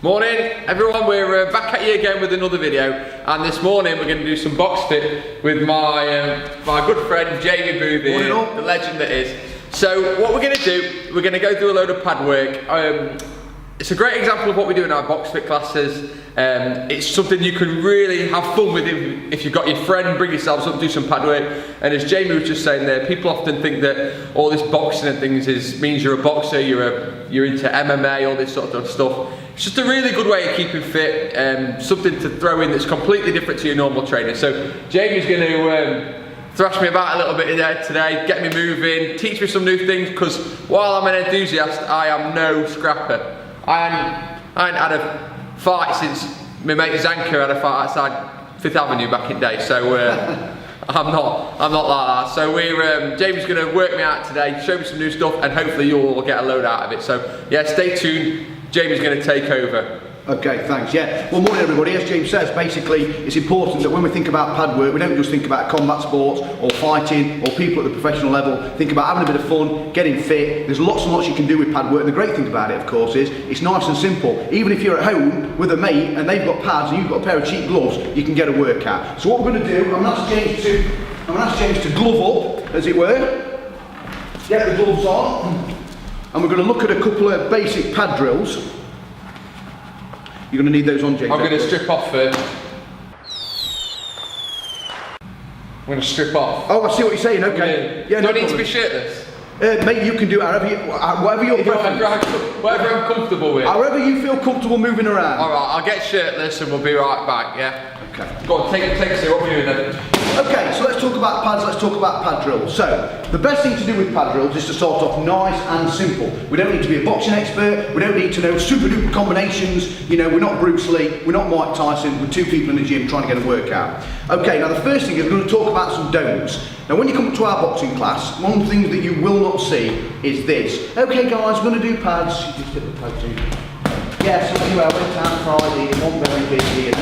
Morning everyone, we're back at you again with another video, and this morning we're going to do some box fit with my good friend Jamie Booth, the legend that is. So what we're going to do, we're going to go through a load of pad work. It's a great example of what we do in our box fit classes. It's something you can really have fun with if you've got your friend, bring yourselves up, do some pad work. And as Jamie was just saying there, people often think that all this boxing and things means you're a boxer, you're into MMA, all this sort of stuff. It's just a really good way of keeping fit, something to throw in that's completely different to your normal training. So Jamie's going to thrash me about a little bit today, get me moving, teach me some new things, because while I'm an enthusiast, I am no scrapper. I ain't had a fight since my mate Zanka had a fight outside 5th Avenue back in the day, so I'm not like that. So Jamie's going to work me out today, show me some new stuff, and hopefully you'll all get a load out of it. So yeah, stay tuned. Jamie's going to take over. Okay, thanks. Yeah. Well, morning everybody. As James says, basically it's important that when we think about pad work, we don't just think about combat sports or fighting or people at the professional level. Think about having a bit of fun, getting fit. There's lots and lots you can do with pad work, and the great thing about it, of course, is it's nice and simple. Even if you're at home with a mate and they've got pads and you've got a pair of cheap gloves, you can get a workout. So what we're going to do, I'm going to ask James to glove up, as it were. Get the gloves on, and we're going to look at a couple of basic pad drills. You're going to need those on, James. I'm going to strip off first. I'm going to strip off. Oh, I see what you're saying, okay. Yeah, do I need to be shirtless? Mate, you can do it whatever your preference. Whatever I'm comfortable with. However you feel comfortable moving around. Alright, I'll get shirtless and we'll be right back, yeah? Okay. Go on, take a seat, what are we doing then? Okay, so let's talk about pads, let's talk about pad drills. So, the best thing to do with pad drills is to start off nice and simple. We don't need to be a boxing expert, we don't need to know super duper combinations, you know, we're not Bruce Lee, we're not Mike Tyson, we're two people in the gym trying to get a workout. Okay, now the first thing is we're going to talk about some don'ts. Now when you come to our boxing class, one of the things that you will not see is this. Okay guys, we're going to do pads. You just get the pads in. Yes, anyway, I went down Friday and one very busy.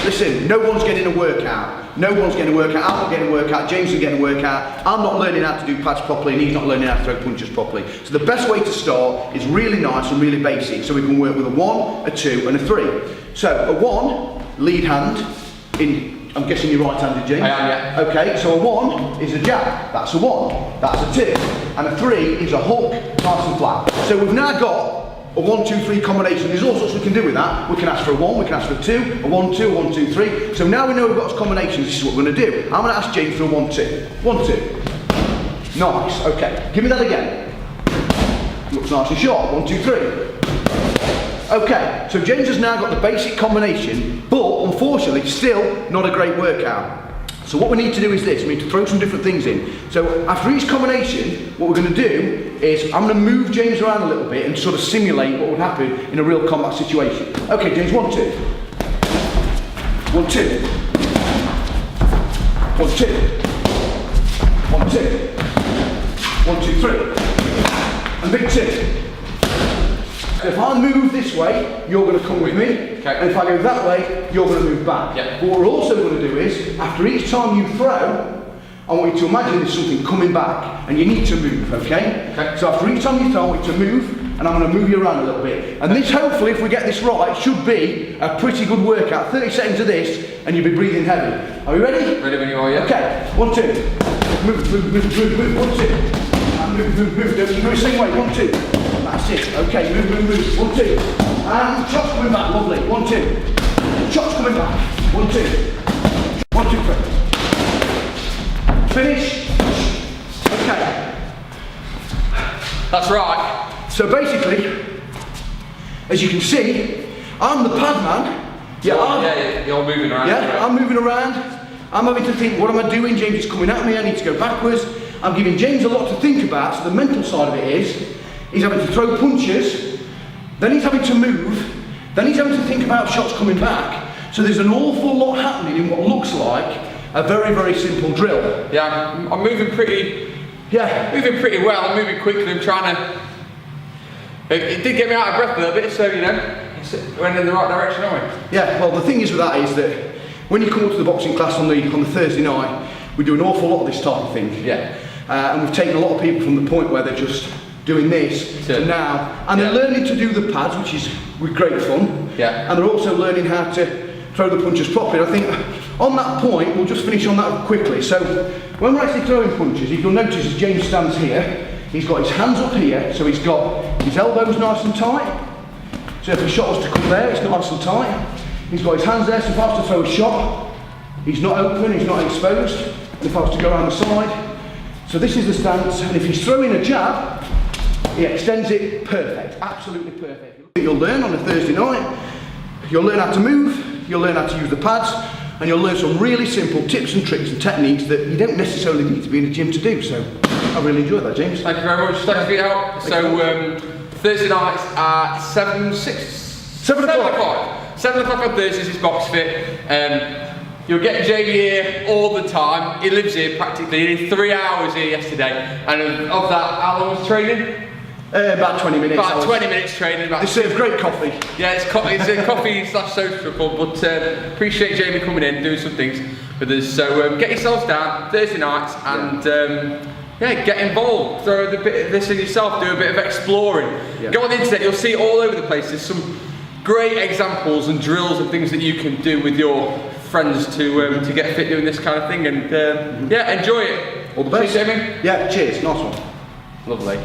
Listen, no one's getting a workout. No one's getting a workout. I'm not getting a workout. James isn't getting a workout. I'm not learning how to do pads properly, and he's not learning how to throw punches properly. So the best way to start is really nice and really basic. So we can work with a 1, a 2 and a 3. So a 1, lead hand in, I'm guessing you're right-handed, James? I am, yeah. Okay, so a 1 is a jab. That's a 1. That's a 2. And a 3 is a hook, nice and flat. So we've now got a 1, 2, 3 combination. There's all sorts we can do with that. We can ask for a 1, we can ask for a 2, a 1, 2, 1, 2, 3. So now we know we've got combinations, this is what we're going to do. I'm going to ask James for a 1, 2. 1, 2. Nice, okay. Give me that again. Looks nice and sharp. 1, 2, 3. Okay, so James has now got the basic combination, but unfortunately still not a great workout. So what we need to do is this, we need to throw some different things in. So after each combination, what we're going to do is I'm going to move James around a little bit and sort of simulate what would happen in a real combat situation. Okay, James, 1, 2. 1, 2. 1, 2. 1, 2. 1, 2, 3. And big 2. So if I move this way, you're going to come with me, okay. And if I go that way, you're going to move back. Yeah. But what we're also going to do is, after each time you throw, I want you to imagine there's something coming back, and you need to move, okay? So after each time you throw, I want you to move, and I'm going to move you around a little bit. And this, hopefully, if we get this right, should be a pretty good workout. 30 seconds of this, and you'll be breathing heavy. Are we ready? Ready when you are, yeah. Okay, 1, 2. Move, move, move, move, move, 1, 2. And move, move, move. Don't move the same way, 1, 2. That's it. Okay, move, move, move. 1, 2. And chops coming back. Lovely. 1, 2. Chops coming back. 1, 2. 1, 2, 3. Finish. Okay. That's right. So basically, as you can see, I'm the pad man. Yeah, you're moving around. Yeah, I'm moving around. I'm having to think, what am I doing? James is coming at me. I need to go backwards. I'm giving James a lot to think about. So the mental side of it is, he's having to throw punches, then he's having to move, then he's having to think about shots coming back. So there's an awful lot happening in what looks like a very, very simple drill. Yeah, I'm moving pretty well, I'm moving quickly, I'm trying to... It did get me out of breath a little bit, so you know, we're in the right direction, aren't we? Yeah, well the thing is with that is that when you come up to the boxing class on the Thursday night, we do an awful lot of this type of thing. Yeah. And we've taken a lot of people from the point where they're just doing this to now, and they're learning to do the pads, which is with great fun. Yeah. And they're also learning how to throw the punches properly. I think on that point, we'll just finish on that quickly. So when we're actually throwing punches, if you'll notice as James stands here, he's got his hands up here, so he's got his elbows nice and tight. So if a shot was to come there, it's nice and tight. He's got his hands there, so if I was to throw a shot, he's not open, he's not exposed. And if I was to go around the side, so this is the stance, and if he's throwing a jab, he extends it perfect, absolutely perfect. You'll learn on a Thursday night, you'll learn how to move, you'll learn how to use the pads, and you'll learn some really simple tips and tricks and techniques that you don't necessarily need to be in a gym to do. So I really enjoyed that, James. Thank you very much. Thanks for your help. So Thursday nights at 7 o'clock on Thursdays is Box Fit. You'll get Jamie here all the time. He lives here practically. He did 3 hours here yesterday, and of that, how long was training? About 20 minutes. About 20 minutes training. They serve great coffee. Yeah, it's a coffee slash social, but appreciate Jamie coming in, doing some things with us. So get yourselves down Thursday nights and get involved. Throw a bit of this in yourself. Do a bit of exploring. Yeah. Go on the internet. You'll see it all over the place. There's some great examples and drills and things that you can do with your friends to get fit doing this kind of thing. And enjoy it. All the best, Jamie. Yeah, cheers. Nice one. Lovely.